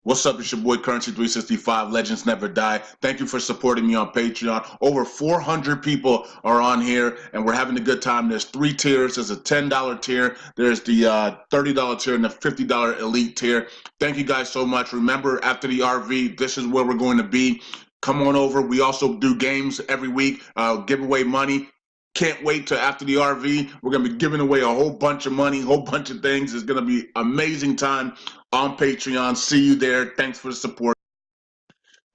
What's up? It's your boy Currency365. Legends never die. Thank you for supporting me on Patreon. Over 400 people are on here, and we're having a good time. There's three tiers. There's a $10 tier. There's the $30 tier and the $50 elite tier. Thank you guys so much. Remember, after the RV, this is where we're going to be. Come on over. We also do games every week, give away money. Can't wait till after the RV. We're going to be giving away a whole bunch of money, whole bunch of things. It's going to be amazing time on Patreon. See you there. Thanks for the support.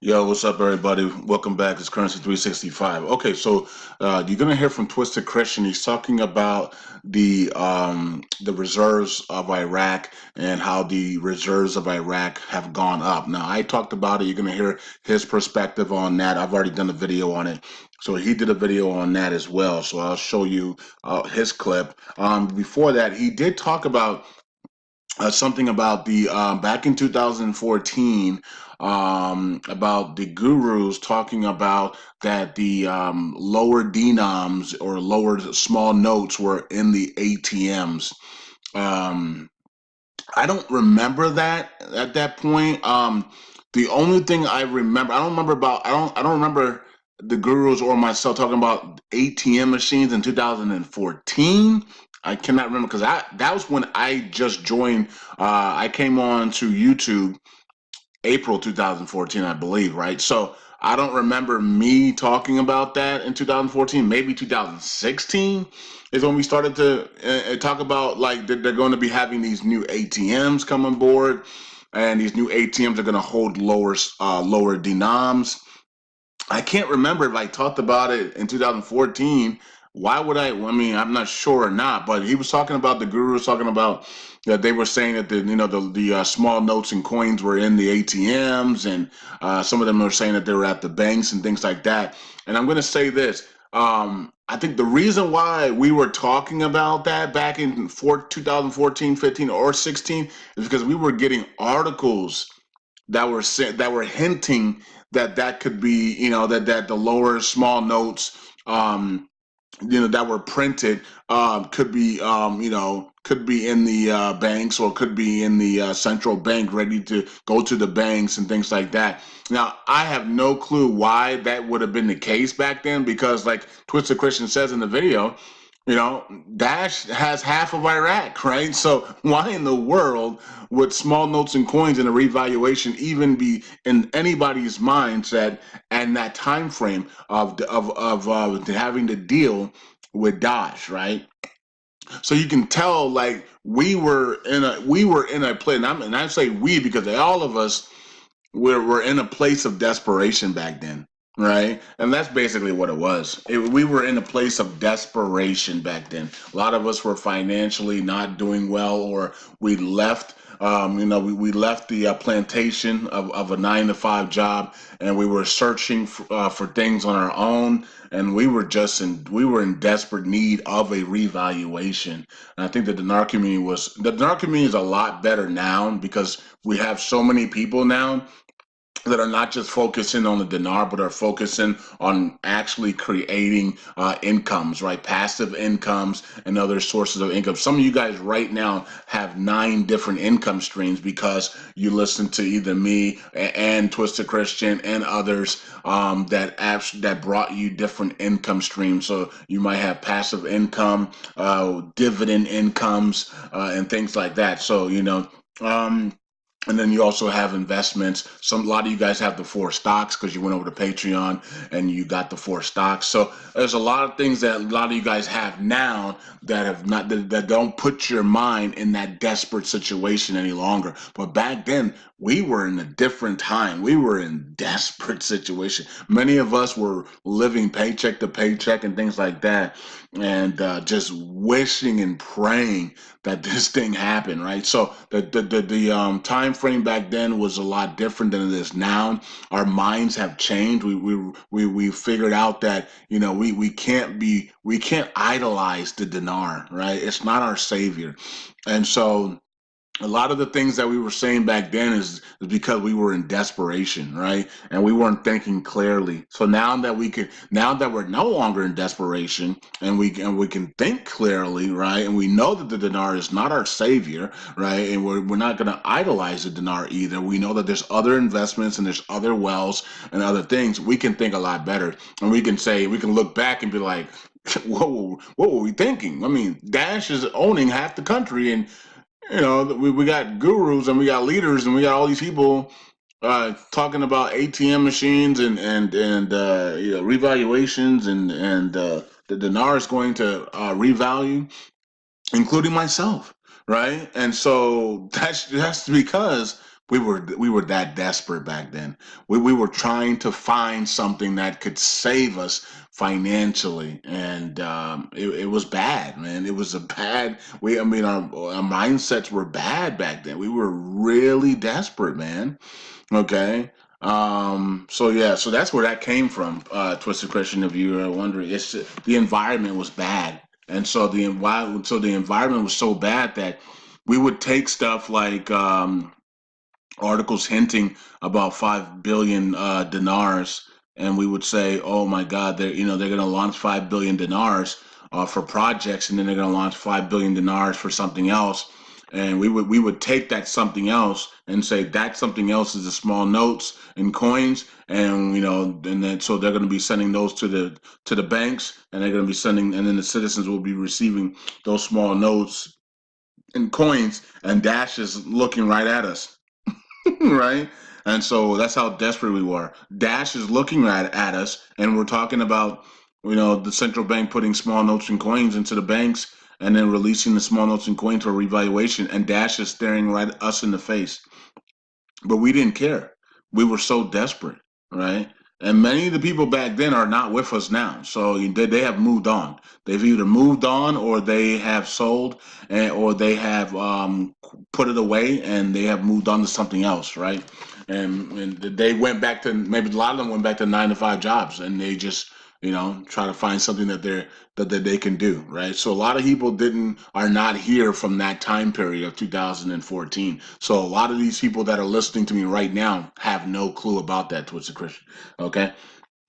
Yo, what's up, everybody? Welcome back. It's Currency365. Okay, so you're gonna hear from Twisted Christian. He's talking about the reserves of Iraq and how the reserves of Iraq have gone up. Now, I talked about it. You're gonna hear his perspective on that. I've already done a video on it. So he did a video on that as well. So I'll show you his clip. Before that, he did talk about something about the back in 2014 about the gurus talking about that the lower denoms or lower small notes were in the ATMs. Um, I don't remember that at that point. The only thing I remember, I don't remember the gurus or myself talking about ATM machines in 2014. I cannot remember because that was when I just joined. I came on to YouTube April 2014, I believe, right? So I don't remember me talking about that in 2014. Maybe 2016 is when we started to talk about like that they're going to be having these new ATMs come on board, and these new ATMs are going to hold lower denoms. I can't remember if I talked about it in 2014. Why would I? I mean, I'm not sure or not, but he was talking about the guru was talking about that they were saying that the small notes and coins were in the ATMs, and some of them were saying that they were at the banks and things like that. And I'm going to say this. I think the reason why we were talking about that back in 2014, 15, or 16 is because we were getting articles that were hinting that that could be, that the lower small notes, that were printed, could be, could be in the banks or could be in the central bank, ready to go to the banks and things like that. Now, I have no clue why that would have been the case back then, because, like Twisted Christian says in the video, Dash has half of Iraq, right? So why in the world would small notes and coins in a revaluation even be in anybody's mindset and that time frame of having to deal with Dash, right? So you can tell, like we were in a place, and I say we because all of us were in a place of desperation back then, right? And that's basically what it was. We were in a place of desperation back then. A lot of us were financially not doing well, or we left. We left the plantation of a 9 to 5 job, and we were searching for things on our own, and we were in desperate need of a revaluation. And I think that the dinar community is a lot better now because we have so many people now that are not just focusing on the dinar, but are focusing on actually creating incomes, right? Passive incomes and other sources of income. Some of you guys right now have 9 different income streams because you listen to either me and Twisted Christian and others that brought you different income streams. So you might have passive income, dividend incomes, and things like that. So, and then you also have investments. A lot of you guys have the 4 stocks because you went over to Patreon and you got the 4 stocks. So there's a lot of things that a lot of you guys have now that have not that don't put your mind in that desperate situation any longer. But back then, we were in a different time. We were in desperate situation. Many of us were living paycheck to paycheck and things like that, and just wishing and praying that this thing happened, right? So the time frame back then was a lot different than it is now. Our minds have changed. We figured out that we can't idolize the dinar, right? It's not our savior, and so a lot of the things that we were saying back then is because we were in desperation, right? And we weren't thinking clearly. So now that we're no longer in desperation and we can think clearly, right? And we know that the dinar is not our savior, right? And we're not going to idolize the dinar either. We know that there's other investments and there's other wells and other things. We can think a lot better, and we can look back and be like, what were we thinking? I mean, Dash is owning half the country, and we got gurus and we got leaders and we got all these people talking about ATM machines and revaluations and the dinar is going to revalue, including myself, right? And so that's because we were that desperate back then. We were trying to find something that could save us financially, and it was bad, man. It was a bad. I mean, our mindsets were bad back then. We were really desperate, man. Okay. So yeah, so that's where that came from, Twisted Christian, if you are wondering. The environment was bad. And so the environment was so bad that we would take stuff like articles hinting about 5 billion dinars, and we would say, "Oh my God, they're going to launch 5 billion dinars for projects, and then they're going to launch 5 billion dinars for something else." And we would take that something else and say that something else is the small notes and coins, and and then so they're going to be sending those to the banks, and they're going to be sending, and then the citizens will be receiving those small notes and coins, and Dash is looking right at us. Right? And so that's how desperate we were. Dash is looking at us, and we're talking about, the central bank putting small notes and coins into the banks and then releasing the small notes and coins for revaluation, and Dash is staring right at us in the face. But we didn't care. We were so desperate, right? And many of the people back then are not with us now. So they have moved on. They've either moved on or they have sold, or they have put it away and they have moved on to something else, right? And they went back to, maybe a lot of them went back to 9 to 5 jobs, and they just try to find something that they can do, right? So a lot of people didn't are not here from that time period of 2014. So a lot of these people that are listening to me right now have no clue about that, Twisted Christian. Okay.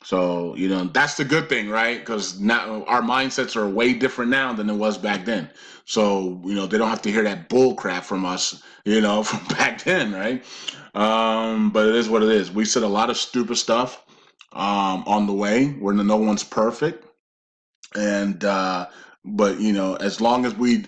So, that's the good thing, right? Because now our mindsets are way different now than it was back then. So, they don't have to hear that bull crap from us, from back then, right? But it is what it is. We said a lot of stupid stuff on the way, where no one's perfect. And but as long as we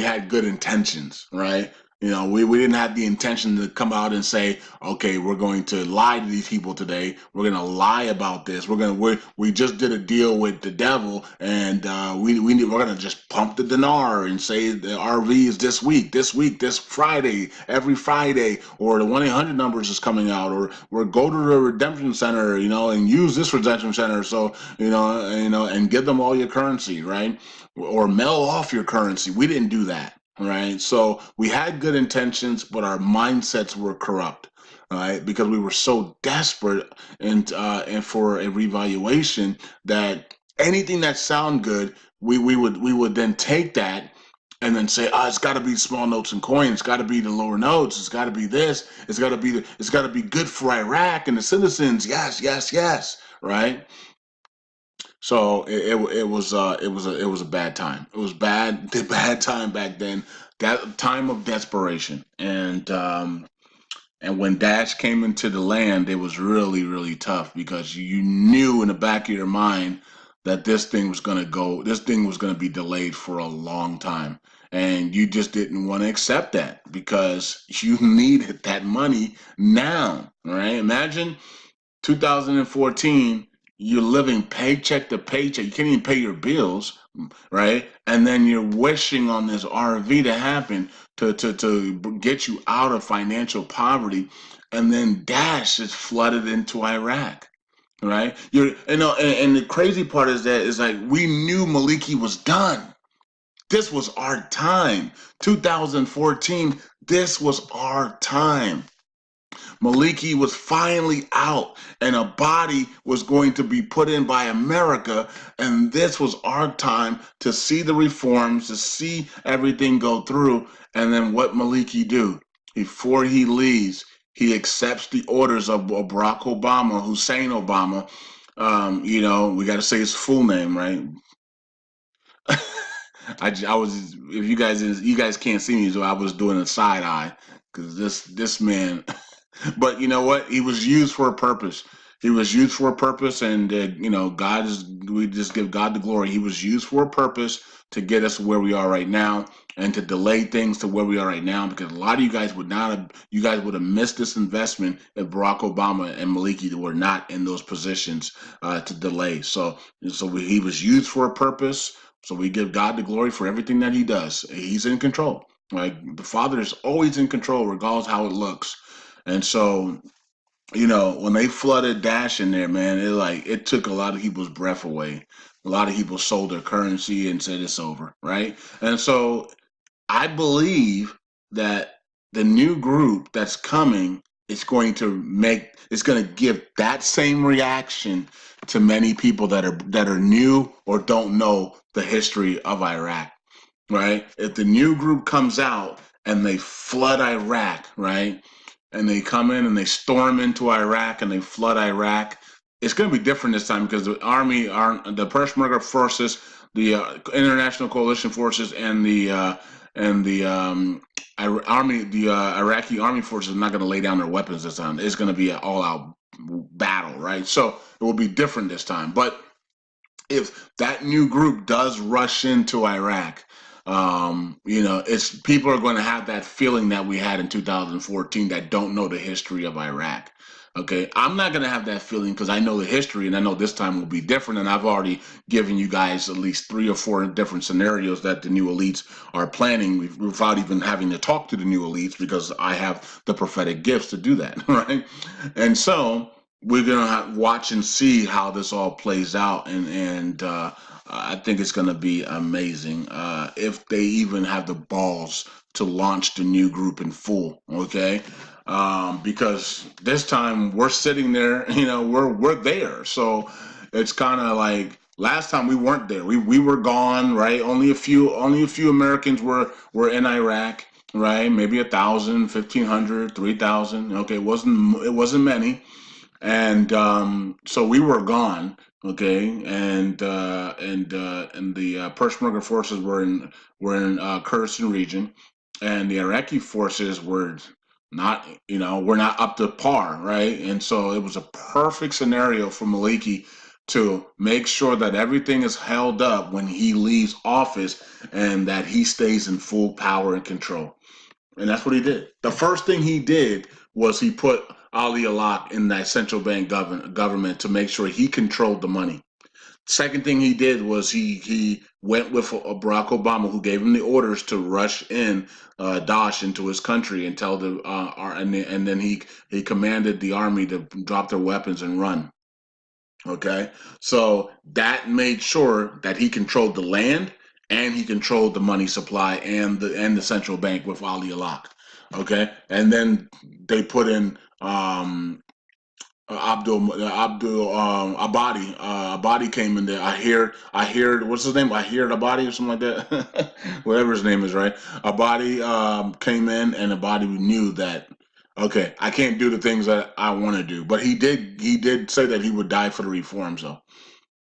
had good intentions, right? We didn't have the intention to come out and say, okay, we're going to lie to these people today, we're going to lie about this, we just did a deal with the devil, and we're going to just pump the dinar and say the RV is this Friday, every Friday, or the 1-800 numbers is coming out, or go to the redemption center, and use this redemption center, so and give them all your currency, right? Or mail off your currency. We didn't do that, right? So we had good intentions, but our mindsets were corrupt, right? Because we were so desperate and for a revaluation that anything that sound good, we would then take that and then say, it's got to be small notes and coins. It's got to be the lower notes. It's got to be this. It's got to be good for Iraq and the citizens. Yes, yes, yes. Right. So it was a bad time. It was bad, the bad time back then. That time of desperation, and when Dash came into the land, it was really, really tough because you knew in the back of your mind that this thing was gonna be delayed for a long time. And you just didn't want to accept that because you needed that money now, right? Imagine 2014, you're living paycheck to paycheck. You can't even pay your bills, right? And then you're wishing on this RV to happen to get you out of financial poverty. And then Dash is flooded into Iraq, right? And the crazy part is like we knew Maliki was done. This was our time. 2014, this was our time. Maliki was finally out, and a body was going to be put in by America. And this was our time to see the reforms, to see everything go through. And then what Maliki do? Before he leaves, he accepts the orders of Barack Obama, Hussein Obama. We got to say his full name, right? I was, if you guys can't see me, so I was doing a side eye because this man. But you know what? He was used for a purpose. He was used for a purpose, and God is. We just give God the glory. He was used for a purpose to get us where we are right now, and to delay things to where we are right now. Because a lot of you guys would not have. You guys would have missed this investment if Barack Obama and Maliki were not in those positions to delay. He was used for a purpose. So we give God the glory for everything that He does. He's in control. Like the Father is always in control, regardless how it looks. And so, when they flooded Dash in there, man, it took a lot of people's breath away. A lot of people sold their currency and said it's over, right? And so I believe that the new group that's coming is going to give that same reaction to many people that are new or don't know the history of Iraq, right? If the new group comes out and they flood Iraq, right? And they come in and they storm into Iraq and they flood Iraq. It's going to be different this time because the the Peshmerga forces, the international coalition forces, and the army, the Iraqi army forces are not going to lay down their weapons this time. It's going to be an all-out battle, right? So it will be different this time. But if that new group does rush into Iraq, it's people are going to have that feeling that we had in 2014 that don't know the history of Iraq. Okay, I'm not going to have that feeling because I know the history and I know this time will be different. And I've already given you guys at least 3 or 4 different scenarios that the new elites are planning without even having to talk to the new elites because I have the prophetic gifts to do that, right? And so we're gonna watch and see how this all plays out, and I think it's gonna be amazing if they even have the balls to launch the new group in full. Okay, because this time we're sitting there, we're there, so it's kind of like last time we weren't there. We were gone, right? Only a few Americans were in Iraq, right? Maybe 1,000, 1,500, 3,000. Okay, it wasn't many, and so we were gone. Okay, and the Peshmerga forces were in Kurdistan region, and the Iraqi forces were not up to par, right? And so it was a perfect scenario for Maliki to make sure that everything is held up when he leaves office and that he stays in full power and control. And that's what he did. The first thing he did was he put Ali Alak in that central bank government to make sure he controlled the money. Second thing he did was he went with Barack Obama, who gave him the orders to rush in Daesh into his country and tell and then he commanded the army to drop their weapons and run. Okay, so that made sure that he controlled the land and he controlled the money supply and the central bank with Ali Alak. Okay, and then they put in Abdul Abadi. Abadi came in there. I hear what's his name? I hear Abadi or something like that. Whatever his name is, right? Abadi came in, and Abadi knew that. Okay, I can't do the things that I want to do, but he did say that he would die for the reforms, though,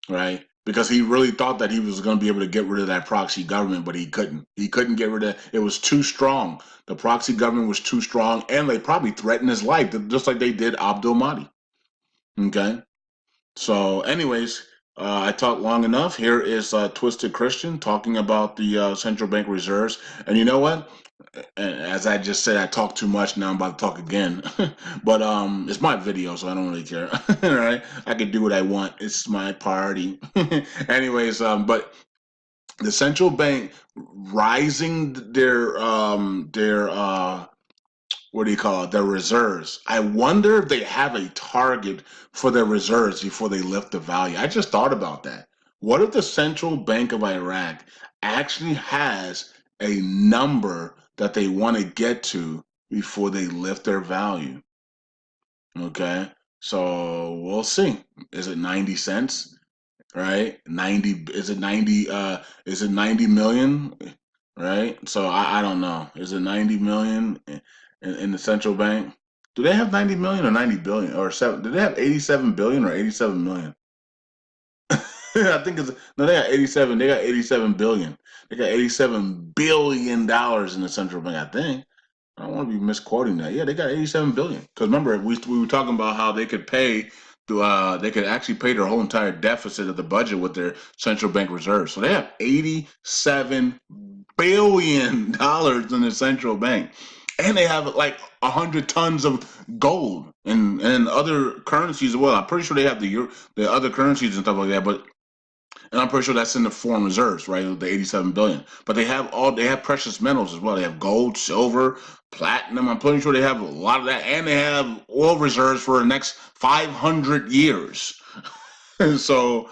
right? Because he really thought that he was going to be able to get rid of that proxy government, but he couldn't. He couldn't get rid of it. It was too strong. The proxy government was too strong, and they probably threatened his life, just like they did Abdul Mahdi. Okay. So, anyways, I talked long enough. Here is Twisted Christian talking about the central bank reserves. And you know what? As I just said, I talked too much. Now I'm about to talk again. But it's my video, so I don't really care. All right, I can do what I want. It's my party. Anyways, but the central bank rising their what do you call it, their reserves. I wonder if they have a target for their reserves before they lift the value. I just thought about that. What if the Central Bank of Iraq actually has a number that they want to get to before they lift their value? Okay, so we'll see. Is it 90 cents? Right? 90, is it 90, is it 90 million? Right? So I don't know. Is it 90 million in the central bank? Do they have 90 million or 90 billion or seven? Do they have 87 billion or 87 million? I think it's no, they got 87. They got 87 billion. They got 87 billion dollars in the central bank, I think. I don't want to be misquoting that. Yeah, they got 87 billion. Because remember, we were talking about how they could actually pay their whole entire deficit of the budget with their central bank reserves. So they have 87 billion dollars in the central bank, and they have like 100 tons of gold and other currencies as well. I'm pretty sure they have the other currencies and stuff like that, but and I'm pretty sure that's in the foreign reserves, right? The 87 billion. But they have precious metals as well. They have gold, silver, platinum. I'm pretty sure they have a lot of that, and they have oil reserves for the next 500 years. So,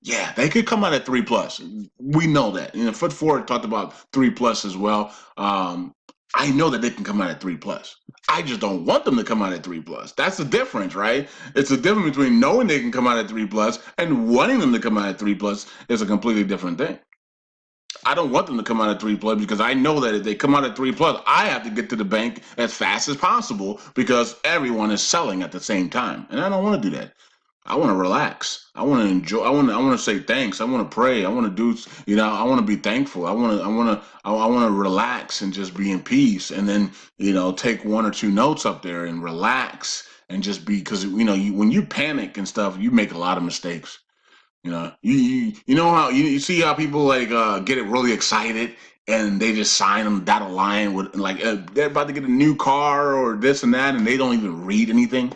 yeah, they could come out at 3 plus. We know that. Foot Forward talked about 3 plus as well. I know that they can come out at 3 plus. I just don't want them to come out at 3 plus. That's the difference, right? It's the difference between knowing they can come out at 3 plus and wanting them to come out at 3 plus is a completely different thing. I don't want them to come out at 3 plus because I know that if they come out at 3 plus, I have to get to the bank as fast as possible because everyone is selling at the same time, and I don't want to do that. I want to relax. I want to enjoy. I want to say thanks. I want to pray. I want to do. I want to be thankful. I want to relax and just be in peace. And then take one or two notes up there and relax and just be because when you panic and stuff, you make a lot of mistakes. You know how you see how people like get it really excited and they just sign on the dotted line with like they're about to get a new car or this and that and they don't even read anything.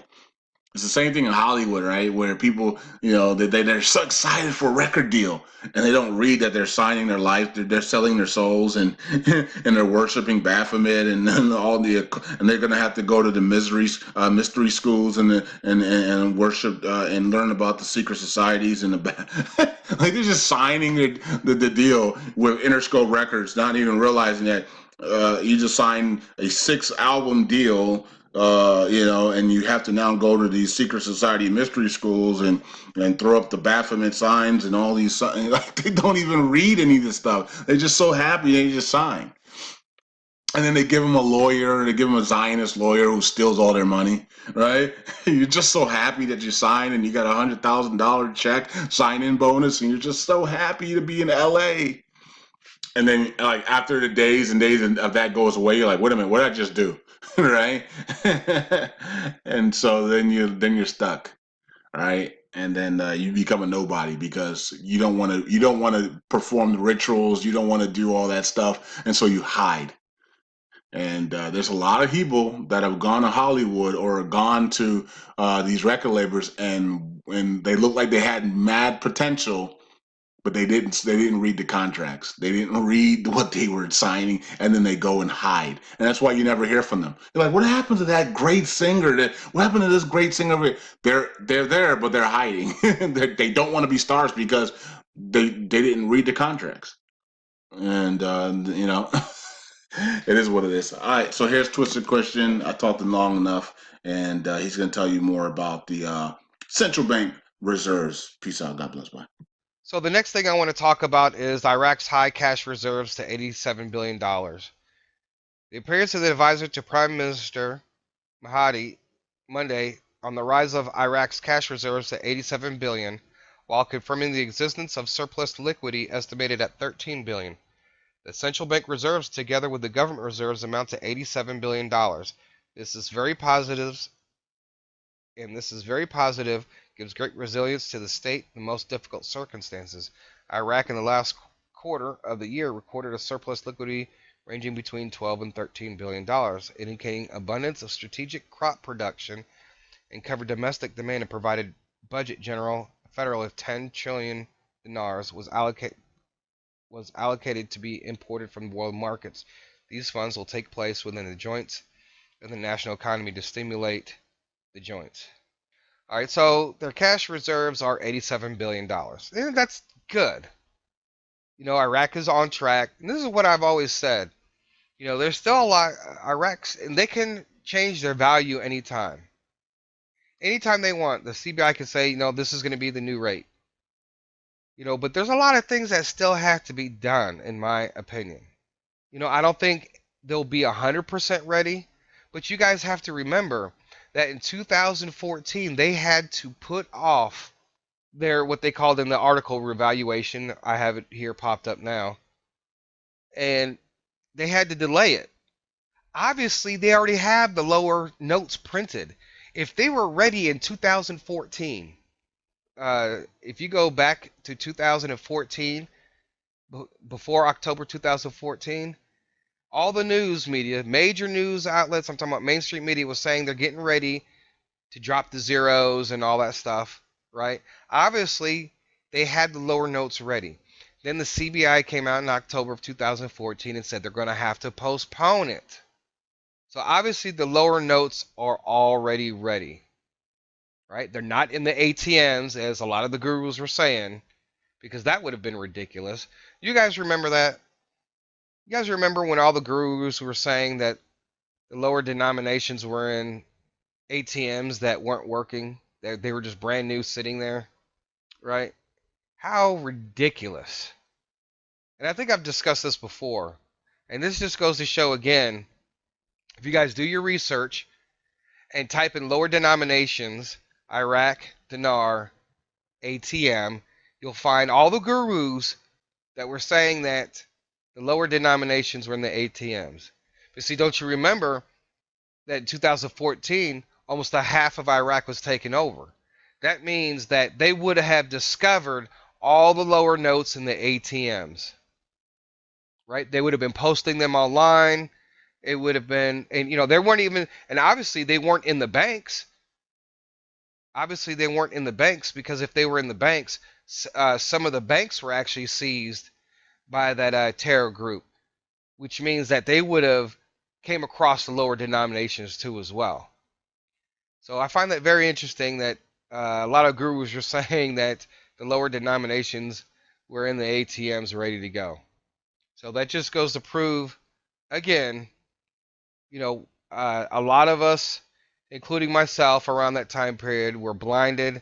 It's the same thing in Hollywood, right? Where people, they're so excited for a record deal, and they don't read that they're signing their life, they're selling their souls, and and they're worshiping Baphomet, and all the, and they're gonna have to go to the mystery schools, and worship and learn about the secret societies and like they're just signing the deal with Interscope Records, not even realizing that you just signed a 6 album deal and you have to now go to these secret society mystery schools and throw up the Baphomet signs and all these like they don't even read any of this stuff. They're just so happy they just sign. And then they give them a lawyer, they give them a Zionist lawyer who steals all their money, right? You're just so happy that you sign and you got $100,000 check, sign-in bonus, and you're just so happy to be in LA. And then like after the days and days of that goes away, you're like, wait a minute, what did I just do? Right? And so then you're stuck, right? And then you become a nobody because you don't want to perform the rituals, you don't want to do all that stuff, and so you hide. And there's a lot of people that have gone to Hollywood or gone to these record labels, and they look like they had mad potential, but they didn't read the contracts. They didn't read what they were signing, and then they go and hide. And that's why you never hear from them. You're like, what happened to that great singer? What happened to this great singer? They're there, but they're hiding. They don't want to be stars because they didn't read the contracts. And it is what it is. All right, so here's Twisted Question. I talked him long enough, and he's going to tell you more about the central bank reserves. Peace out. God bless. Bye. So the next thing I want to talk about is Iraq's high cash reserves to $87 billion. dollars. The appearance of the advisor to Prime Minister Mahdi Monday on the rise of Iraq's cash reserves to 87 billion, dollars, while confirming the existence of surplus liquidity estimated at 13 billion. dollars. The central bank reserves, together with the government reserves, amount to 87 billion dollars. This is very positive, gives great resilience to the state in the most difficult circumstances. Iraq in the last quarter of the year recorded a surplus liquidity ranging between 12 and 13 billion dollars, indicating abundance of strategic crop production and covered domestic demand and provided budget general federal of 10 trillion dinars was allocated to be imported from world markets. These funds will take place within the joints of the national economy to stimulate the joints. All right, so their cash reserves are $87 billion. And that's good. Iraq is on track. And this is what I've always said. There's still a lot. Iraq's, and they can change their value anytime. Anytime they want, the CBI can say, this is going to be the new rate. But there's a lot of things that still have to be done, in my opinion. I don't think they'll be 100% ready, but you guys have to remember that in 2014 they had to put off their what they called in the article revaluation. I have it here popped up now, and they had to delay it. Obviously, they already have the lower notes printed. If they were ready in 2014, if you go back to 2014, before October 2014, all the news media, major news outlets, I'm talking about mainstream media, was saying they're getting ready to drop the zeros and all that stuff, right? Obviously, they had the lower notes ready. Then the CBI came out in October of 2014 and said they're going to have to postpone it. So obviously, the lower notes are already ready, right? They're not in the ATMs, as a lot of the gurus were saying, because that would have been ridiculous. You guys remember that? You guys remember when all the gurus were saying that the lower denominations were in ATMs that weren't working? They were just brand new sitting there, right? How ridiculous. And I think I've discussed this before. And this just goes to show again, if you guys do your research and type in lower denominations, Iraq, dinar, ATM, you'll find all the gurus that were saying that the lower denominations were in the ATMs. But see, don't you remember that in 2014, almost a half of Iraq was taken over? That means that they would have discovered all the lower notes in the ATMs, right? They would have been posting them online. It would have been, and they weren't even, and obviously they weren't in the banks. Obviously they weren't in the banks, because if they were in the banks, some of the banks were actually seized by that terror group, which means that they would have came across the lower denominations too as well. So I find that very interesting that a lot of gurus are saying that the lower denominations were in the ATMs ready to go. So that just goes to prove, again, a lot of us, including myself, around that time period, were blinded